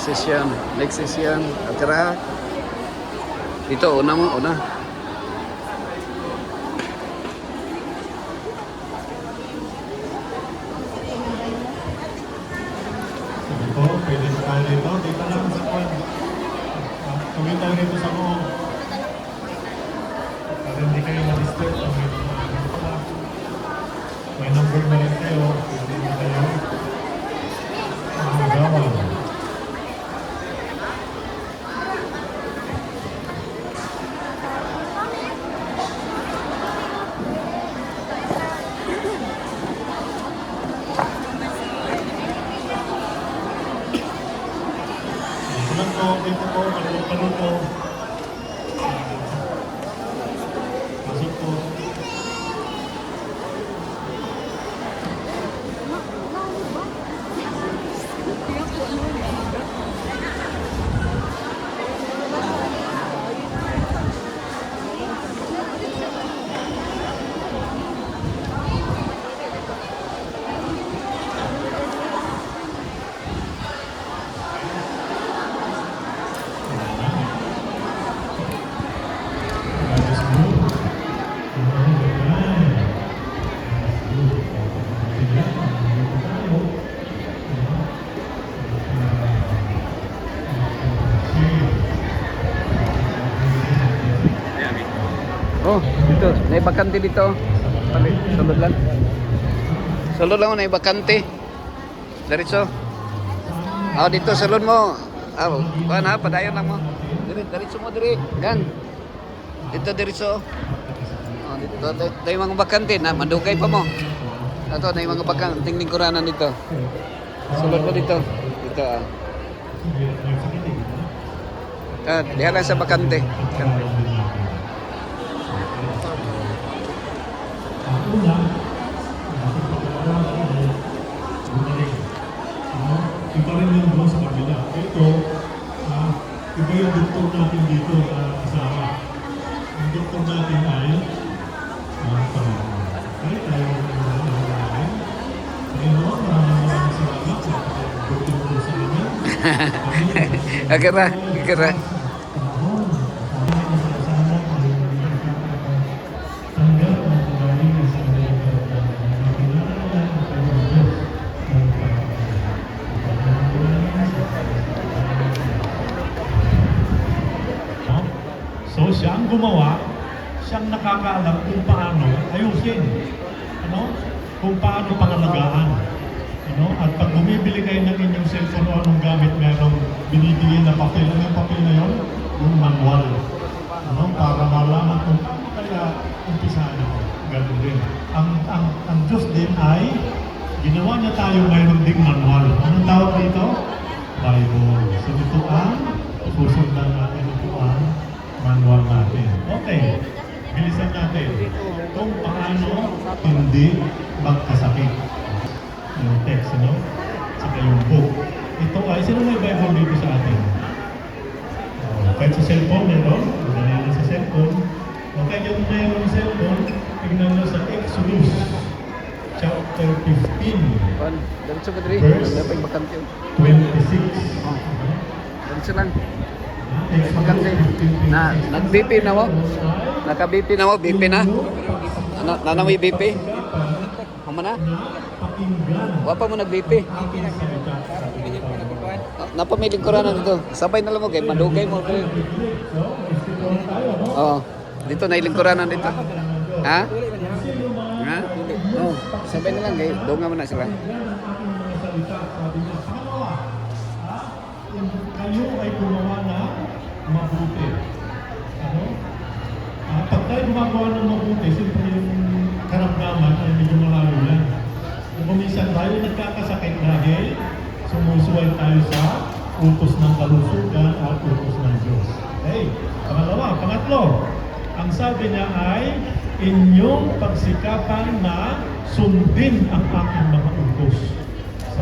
is yan. Next is yan. Atira. Dito, una mo, una. Ito, pwede sa tayo dito. Dito lang sa kwan. Tumita rito sa mo. Para hindi kayo ma-disturb. May number na rin kayo. Pwede na kayo. Ang gawa. Dito po, malupan po. Pasok po. Oh, dito. Naibakante dito. Palit. Sulod lang. Sulod lang mo, naibakante. Diretso. Oh, dito, sulod mo. Ah, na, padayon lang mo. Diretso mo, diri. Gan. Dito, diretso. Oh, dito. Tayo mga bakante. Na, mandugay pa mo. Ito, na yung mga bakang. Tingning kuranan dito. Sulod mo dito. Dito, ah. Diyan lang sa bakante. Una, iba rin yung doon sa kabila. Ito, iba yung doktor natin dito kasama. Ang doktor natin ay kahit tayo namin. Ngayon, maraming salamat sa doktor ko sa amin. Agara, agara. So siya ang gumawa, siyang nakakaalam kung paano ayusin, kung paano pangalagaan. At pag bumibili kayo ng inyong cellphone o anong gamit, merong binibigyan na papel. Ano yung papel na yun? Yung manual. Para malaman kung paano kaya umpisahan ito. Ganun din. Ang Diyos din ay ginawa niya tayo mayroon ding manual. Anong tawag dito? Bible. So ito ang susundan natin, ito ang manual natin. Okay, bilisan natin kung paano hindi magkasakit. Yung text, saka yung book. Ito ay, sino may Bible dito sa atin? Kahit sa cellphone, meron. Ganyan na sa cellphone. Okay, yung mayroong cellphone, tignan mo sa Exodus chapter 15 verse 26. Diretso lang. Bakante. Na, nag-BP na mo? Naka-BP na mo? BP na? Nanamoy BP? Hama na? Wapa mo nag-BP? Napamiling ko na dito. Sabay na lang mo, kay madugay mo. Oo. Dito, nailingkuranan dito. Ha? Ha? Oo. Sabay na lang, kay dunga mo na sila. Kayo ay gumawa na mabuti. Pag tayo gumagawa ng mabuti, siyempre yung karamdaman ay medyo malayo yan. Kung minsan tayo nagkakasakit dahil sumusuway tayo sa utos ng kalusugan at utos ng Diyos. Okay, pangatlo, ang sabi niya ay inyong pagsikapan na sundin ang aking mga utos.